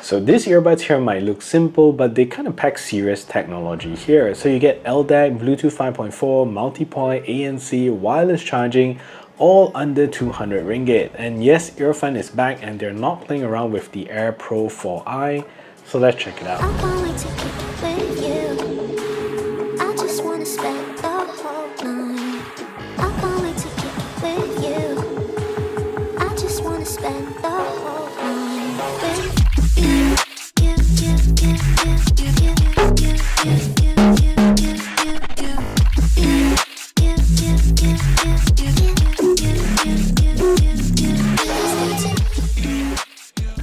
So these earbuds here might look simple, but they kind of pack serious technology here. So you get LDAC, Bluetooth 5.4, multi-point, ANC, wireless charging, all under 200 ringgit. And yes, EarFun is back and they're not playing around with the Air Pro 4i. So let's check it out. I can't wait to kick it with you. I just wanna spend the whole night. I can't wait to kick it with you. I just wanna spend the whole night with you.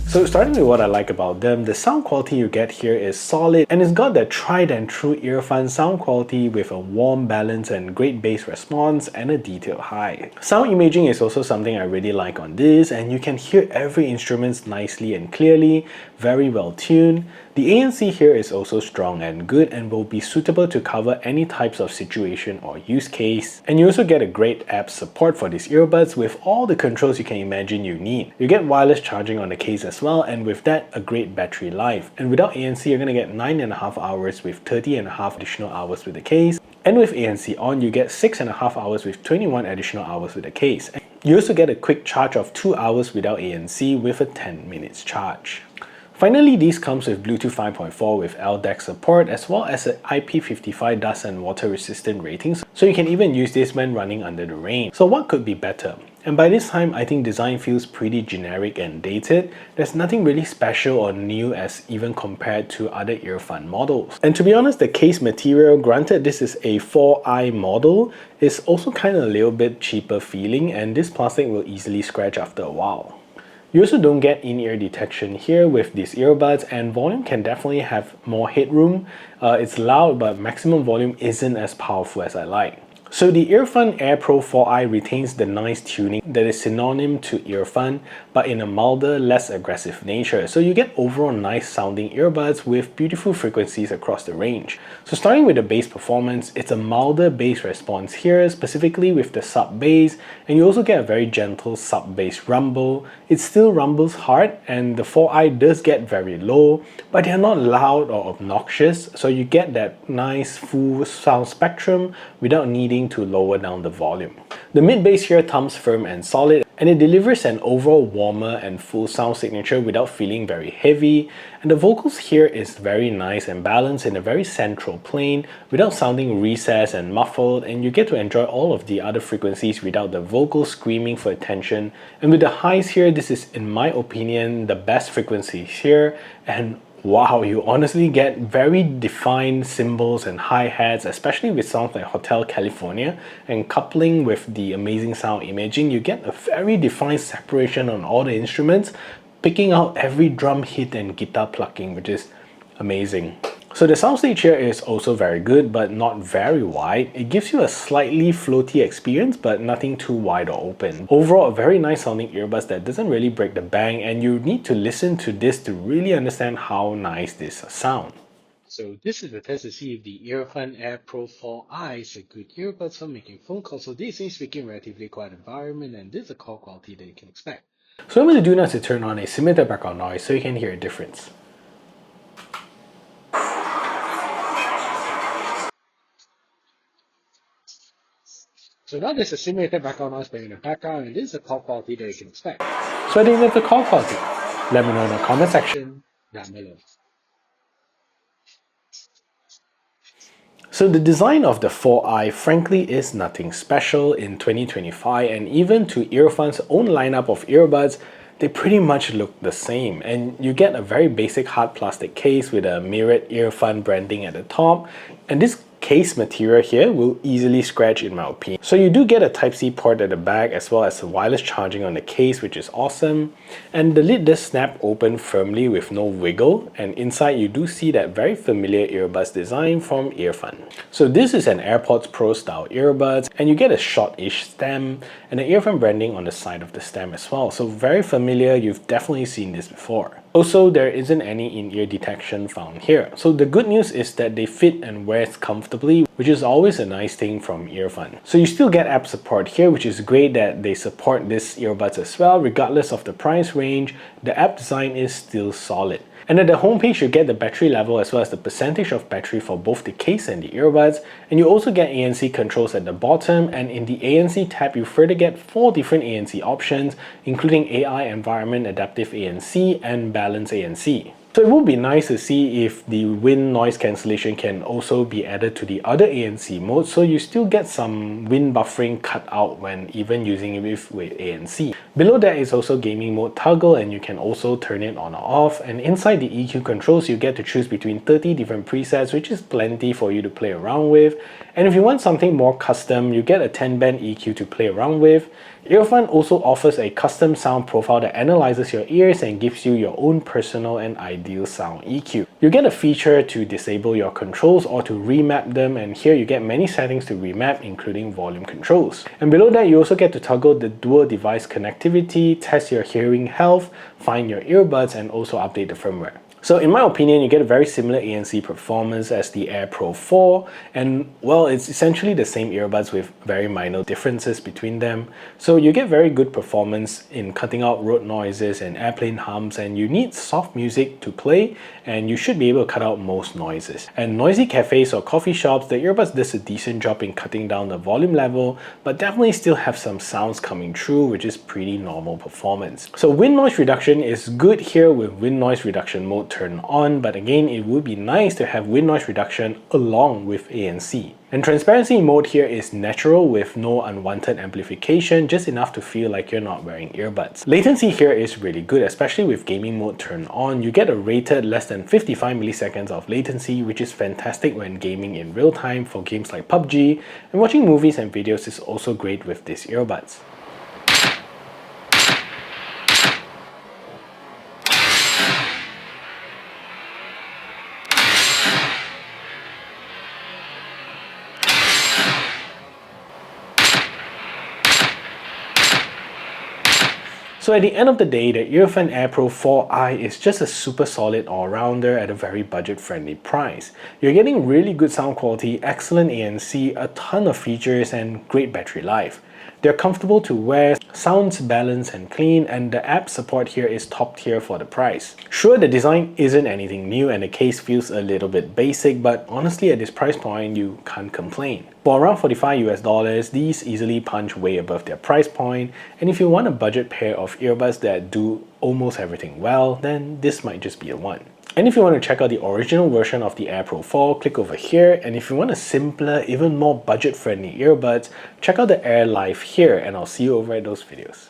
So starting with what I like about them, the sound quality you get here is solid and it's got that tried and true EarFun sound quality with a warm balance and great bass response and a detailed high. Sound imaging is also something I really like on this, and you can hear every instrument nicely and clearly, very well tuned. The ANC here is also strong and good and will be suitable to cover any types of situation or use case. And you also get a great app support for these earbuds with all the controls you can imagine you need. You get wireless charging on the case as well, and with that, a great battery life. And without ANC, you're going to get 9.5 hours with 30.5 additional hours with the case. And with ANC on, you get 6.5 hours with 21 additional hours with the case. And you also get a quick charge of 2 hours without ANC with a 10 minutes charge. Finally, these comes with Bluetooth 5.4 with LDAC support as well as an IP55 dust and water resistant ratings, so you can even use this when running under the rain. So what could be better? And by this time, I think design feels pretty generic and dated. There's nothing really special or new as even compared to other EarFun models. And to be honest, the case material, granted this is a 4i model, is also kind of a little bit cheaper feeling, and this plastic will easily scratch after a while. You also don't get in-ear detection here with these earbuds, and volume can definitely have more headroom. It's loud, but maximum volume isn't as powerful as I like. So the EarFun Air Pro 4i retains the nice tuning that is synonym to EarFun, but in a milder, less aggressive nature. So you get overall nice sounding earbuds with beautiful frequencies across the range. So starting with the bass performance, it's a milder bass response here, specifically with the sub bass, and you also get a very gentle sub bass rumble. It still rumbles hard, and the 4i does get very low, but they're not loud or obnoxious, so you get that nice full sound spectrum without needing to lower down the volume. The mid bass here comes firm and solid, and it delivers an overall warmer and full sound signature without feeling very heavy, and the vocals here is very nice and balanced in a very central plane without sounding recessed and muffled, and you get to enjoy all of the other frequencies without the vocals screaming for attention. And with the highs here, this is in my opinion the best frequencies here, and wow, you honestly get very defined cymbals and hi-hats, especially with songs like Hotel California, and coupling with the amazing sound imaging, you get a very defined separation on all the instruments, picking out every drum hit and guitar plucking, which is amazing. So the soundstage here is also very good, but not very wide. It gives you a slightly floaty experience, but nothing too wide or open. Overall, a very nice sounding earbuds that doesn't really break the bank, and you need to listen to this to really understand how nice this sounds. So this is the test to see if the EarFun Air Pro 4i is a good earbuds for making phone calls. So this is speaking relatively quiet environment, and this is the call quality that you can expect. So what I'm going to do now is to turn on a simulated background noise so you can hear a difference. So now there's a simulated background noise playing in the background, and this is the call quality that you can expect. So I think that's the call quality. Let me know in the comment section down below. So the design of the 4i frankly is nothing special in 2025, and even to EarFun's own lineup of earbuds, they pretty much look the same, and you get a very basic hard plastic case with a mirrored EarFun branding at the top, and this case material here will easily scratch in my opinion. So you do get a Type-C port at the back as well as wireless charging on the case, which is awesome, and the lid does snap open firmly with no wiggle, and inside you do see that very familiar earbuds design from EarFun. So this is an AirPods Pro style earbuds, and you get a short-ish stem and the EarFun branding on the side of the stem as well, so very familiar. You've definitely seen this before. Also, there isn't any in-ear detection found here. So the good news is that they fit and wear comfortably, which is always a nice thing from EarFun. So you still get app support here, which is great that they support this earbuds as well. Regardless of the price range, the app design is still solid. And at the homepage, you get the battery level as well as the percentage of battery for both the case and the earbuds. And you also get ANC controls at the bottom, and in the ANC tab, you further get 4 different ANC options, including AI, Environment, Adaptive ANC, and Balance ANC. So it would be nice to see if the wind noise cancellation can also be added to the other ANC modes, so you still get some wind buffering cut out when even using it with ANC. Below that is also gaming mode toggle, and you can also turn it on or off. And inside the EQ controls, you get to choose between 30 different presets, which is plenty for you to play around with. And if you want something more custom, you get a 10-band EQ to play around with. EarFun also offers a custom sound profile that analyzes your ears and gives you your own personal and ideal sound EQ. You get a feature to disable your controls or to remap them, and here you get many settings to remap, including volume controls. And below that, you also get to toggle the dual device connectivity, test your hearing health, find your earbuds, and also update the firmware. So in my opinion, you get a very similar ANC performance as the Air Pro 4, and well, it's essentially the same earbuds with very minor differences between them. So you get very good performance in cutting out road noises and airplane hums, and you need soft music to play, and you should be able to cut out most noises. And noisy cafes or coffee shops, the earbuds does a decent job in cutting down the volume level, but definitely still have some sounds coming through, which is pretty normal performance. So wind noise reduction is good here with wind noise reduction mode turned on, but again, it would be nice to have wind noise reduction along with ANC. And transparency mode here is natural with no unwanted amplification, just enough to feel like you're not wearing earbuds. Latency here is really good, especially with gaming mode turned on. You get a rated less than 55 milliseconds of latency, which is fantastic when gaming in real time for games like PUBG, and watching movies and videos is also great with these earbuds. So at the end of the day, the EarFun Air Pro 4i is just a super solid all-rounder at a very budget-friendly price. You're getting really good sound quality, excellent ANC, a ton of features, and great battery life. They're comfortable to wear, sounds balanced and clean, and the app support here is top tier for the price. Sure, the design isn't anything new and the case feels a little bit basic, but honestly at this price point, you can't complain. For around $45 US, these easily punch way above their price point, and if you want a budget pair of earbuds that do almost everything well, then this might just be the one. And if you want to check out the original version of the Air Pro 4, click over here. And if you want a simpler, even more budget-friendly earbuds, check out the Air Live here, and I'll see you over at those videos.